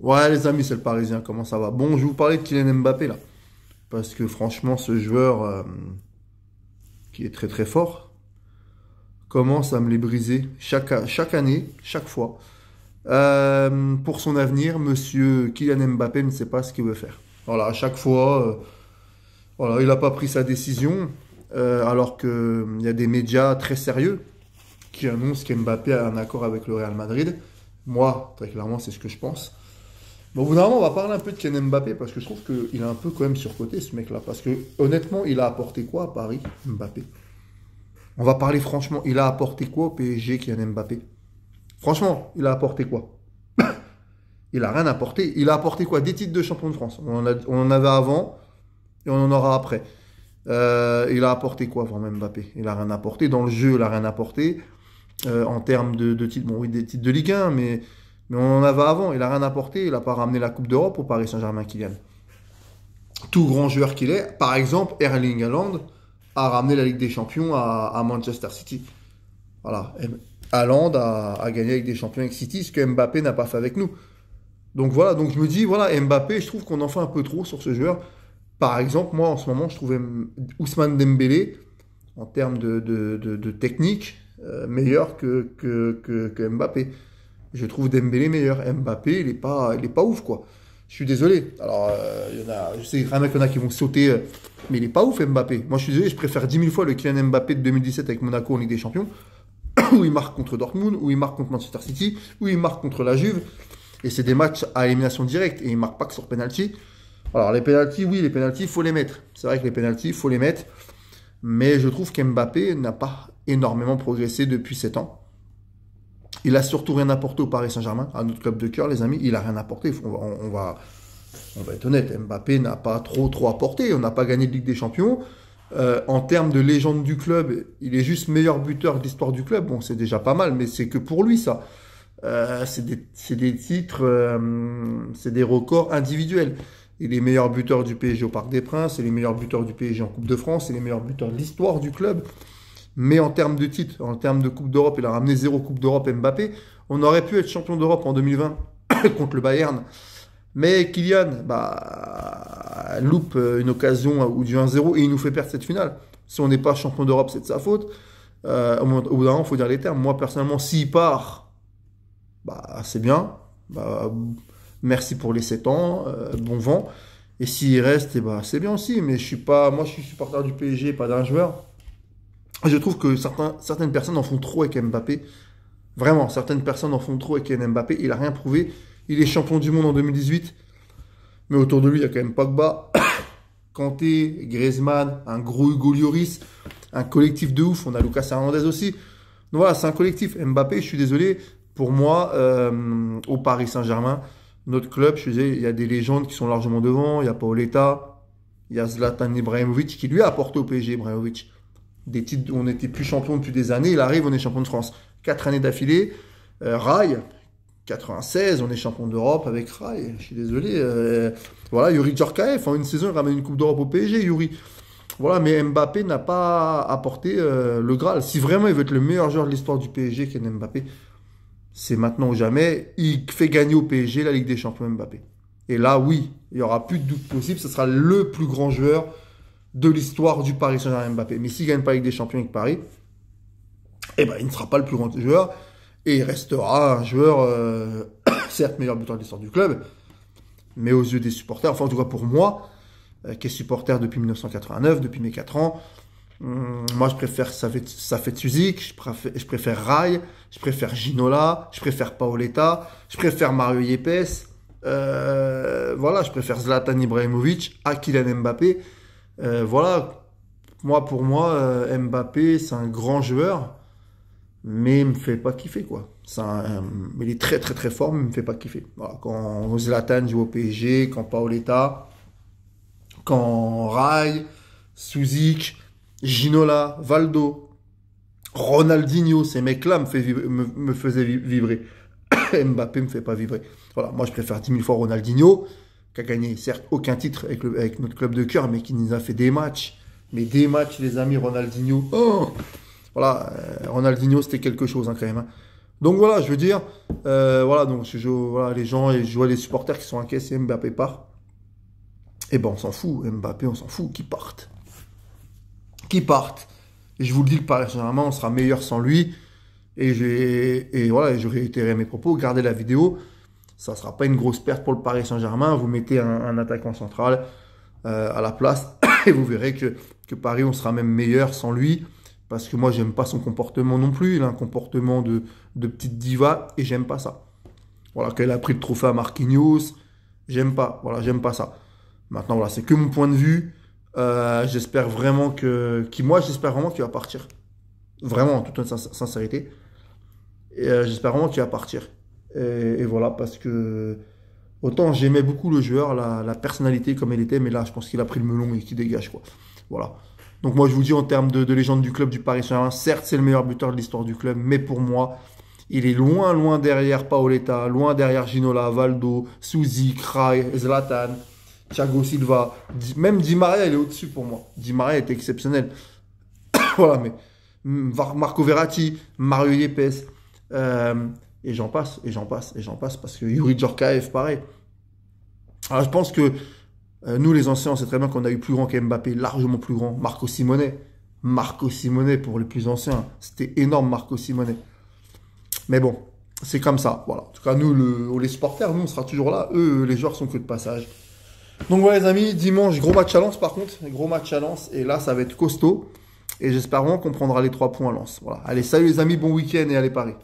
Ouais, les amis, c'est le Parisien. Comment ça va? Bon, je vais vous parler de Kylian Mbappé là. Parce que franchement, ce joueur qui est très très fort commence à me les briser chaque année, chaque fois. Pour son avenir, monsieur Kylian Mbappé ne sait pas ce qu'il veut faire. Voilà, à chaque fois, voilà, il n'a pas pris sa décision. Alors qu'il y a des médias très sérieux qui annoncent qu'Mbappé a un accord avec le Real Madrid. Moi, très clairement, c'est ce que je pense. Bon, au bout d'un moment, on va parler un peu de Kylian Mbappé parce que je trouve qu'il est un peu quand même surcoté ce mec-là. Parce que honnêtement, il a apporté quoi à Paris, Mbappé? On va parler franchement, il a apporté quoi au PSG, Kylian Mbappé? Franchement, il a apporté quoi? Il a rien apporté. Il a apporté quoi? Des titres de champion de France. On en avait avant et on en aura après. Il a apporté quoi vraiment Mbappé? Il a rien apporté. Dans le jeu, il a rien apporté. En termes de titres, bon oui, des titres de Ligue 1, mais on en avait avant. Il a rien apporté. Il n'a pas ramené la Coupe d'Europe au Paris Saint-Germain, Kylian. Tout grand joueur qu'il est, par exemple, Erling Haaland a ramené la Ligue des Champions à Manchester City. Voilà. Haaland a gagné la Ligue des Champions avec City, ce que Mbappé n'a pas fait avec nous. Donc voilà, donc je me dis, voilà, Mbappé, je trouve qu'on en fait un peu trop sur ce joueur. Par exemple, moi, en ce moment, je trouvais Ousmane Dembélé, en termes de technique, meilleur que Mbappé. Je trouve Dembélé meilleur. Mbappé, il est pas ouf, quoi. Je suis désolé. Alors, je sais vraiment qu'il y en a qui vont sauter, mais il est pas ouf, Mbappé. Moi, je suis désolé, je préfère 10 000 fois le Kylian Mbappé de 2017 avec Monaco en Ligue des Champions, où il marque contre Dortmund, où il marque contre Manchester City, où il marque contre la Juve. Et c'est des matchs à élimination directe, et il marque pas que sur penalty. Alors, les penalties, oui, les penalties, il faut les mettre. C'est vrai que les penalties, il faut les mettre. Mais je trouve qu'Mbappé n'a pas énormément progressé depuis 7 ans. Il a surtout rien apporté au Paris Saint-Germain, à notre club de cœur, les amis. Il a rien apporté. On va être honnête. Mbappé n'a pas trop apporté. On n'a pas gagné de Ligue des Champions. En termes de légende du club, il est juste meilleur buteur de l'histoire du club. Bon, c'est déjà pas mal, mais c'est que pour lui, ça. C'est des titres, c'est des records individuels. Il est meilleur buteur du PSG au Parc des Princes, il est meilleur buteur du PSG en Coupe de France, il est meilleur buteur de l'histoire du club. Mais en termes de titres, en termes de Coupe d'Europe, il a ramené 0 Coupe d'Europe Mbappé. On aurait pu être champion d'Europe en 2020 contre le Bayern. Mais Kylian loupe une occasion ou du 1-0 et il nous fait perdre cette finale. Si on n'est pas champion d'Europe, c'est de sa faute. Au bout d'un moment, il faut dire les termes. Moi, personnellement, s'il part, c'est bien. Merci pour les 7 ans. Bon vent. Et s'il reste, c'est bien aussi. Mais moi, je suis supporter du PSG, pas d'un joueur. Je trouve que certaines personnes en font trop avec Mbappé. Vraiment, certaines personnes en font trop avec Mbappé. Il n'a rien prouvé. Il est champion du monde en 2018. Mais autour de lui, il y a quand même Pogba, Kanté, Griezmann, un gros Hugo Lloris, un collectif de ouf. On a Lucas Hernandez aussi. Donc voilà, c'est un collectif. Mbappé, je suis désolé. Pour moi, au Paris Saint-Germain, notre club, je suis désolé, il y a des légendes qui sont largement devant. Il y a Paoletta, il y a Zlatan Ibrahimovic qui lui a apporté au PSG, Ibrahimovic. Des titres, on n'était plus champion depuis des années. Il arrive, on est champion de France. 4 années d'affilée. Rail, 96, on est champion d'Europe avec Rail. Je suis désolé. Voilà, Yuri Djorkaeff, en une saison, il ramène une Coupe d'Europe au PSG, Yuri. Voilà, mais Mbappé n'a pas apporté le Graal. Si vraiment il veut être le meilleur joueur de l'histoire du PSG, Kylian Mbappé, c'est maintenant ou jamais. Il fait gagner au PSG la Ligue des Champions Mbappé. Et là, oui, il n'y aura plus de doute possible. Ce sera le plus grand joueur de l'histoire du Paris Saint-Germain Mbappé. Mais s'il ne gagne pas la Ligue des Champions avec Paris, il ne sera pas le plus grand joueur. Et il restera un joueur, certes meilleur buteur de l'histoire du club, mais aux yeux des supporters, enfin en tout cas pour moi, qui est supporter depuis 1989, depuis mes 4 ans, moi je préfère Safet Suzik, je préfère Rai, je préfère Ginola, je préfère Paoletta, je préfère Mario Yepes, voilà, je préfère Zlatan Ibrahimovic à Kylian Mbappé. Voilà, pour moi, Mbappé, c'est un grand joueur, mais il me fait pas kiffer, quoi. Il est très, très, très fort, mais il me fait pas kiffer. Voilà, quand Zlatan joue au PSG, quand Paoletta, quand Rai, Suzik, Ginola, Valdo, Ronaldinho, ces mecs-là me faisaient vibrer. Mbappé me fait pas vibrer. Voilà, moi je préfère 10 000 fois Ronaldinho, qui a gagné certes aucun titre avec notre club de cœur, mais qui nous a fait des matchs. Mais des matchs, les amis, Ronaldinho. Oh voilà, Ronaldinho, c'était quelque chose quand même. Donc voilà, je veux dire, voilà, donc voilà, les gens, je vois les supporters qui sont inquiets si Mbappé part. Eh ben on s'en fout, Mbappé, on s'en fout, qu'il parte. Qu'il parte. Et je vous le dis, le Paris Saint-Germain, on sera meilleur sans lui. Et voilà, je réitérais mes propos, gardez la vidéo. Ça ne sera pas une grosse perte pour le Paris Saint-Germain. Vous mettez un attaquant central à la place et vous verrez que Paris, on sera même meilleur sans lui. Parce que moi, j'aime pas son comportement non plus. Il a un comportement de petite diva et j'aime pas ça. Voilà, qu'elle a pris le trophée à Marquinhos, j'aime pas. Voilà, j'aime pas ça. Maintenant, voilà, c'est que mon point de vue. J'espère vraiment moi, j'espère vraiment qu'il va partir. Vraiment, en toute sincérité. Et j'espère vraiment qu'il va partir. Et voilà, parce que autant j'aimais beaucoup le joueur, la personnalité comme elle était, mais là, je pense qu'il a pris le melon et qu'il dégage, quoi. Voilà. Donc moi, je vous dis, en termes de légende du club du Paris Saint-Germain, certes, c'est le meilleur buteur de l'histoire du club, mais pour moi, il est loin, loin derrière Paoletta, loin derrière Ginola, Valdo, Souzy, Kray, Zlatan, Thiago Silva. Même Di Maria, il est au-dessus pour moi. Di Maria est exceptionnel. Voilà, mais Marco Verratti, Mario Yepes, et j'en passe, et j'en passe, et j'en passe, parce que Yuri Djorkaeff, pareil. Alors je pense que nous, les anciens, on sait très bien qu'on a eu plus grand qu'Mbappé, largement plus grand. Marco Simone. Marco Simone pour les plus anciens. C'était énorme, Marco Simone. Mais bon, c'est comme ça. Voilà. En tout cas, nous, les supporters, nous, on sera toujours là. Eux, les joueurs sont que de passage. Donc voilà, les amis, dimanche, gros match à Lens, par contre. Gros match à Lens. Et là, ça va être costaud. Et j'espère vraiment qu'on prendra les 3 points à Lens. Voilà. Allez, salut les amis, bon week-end et allez Paris.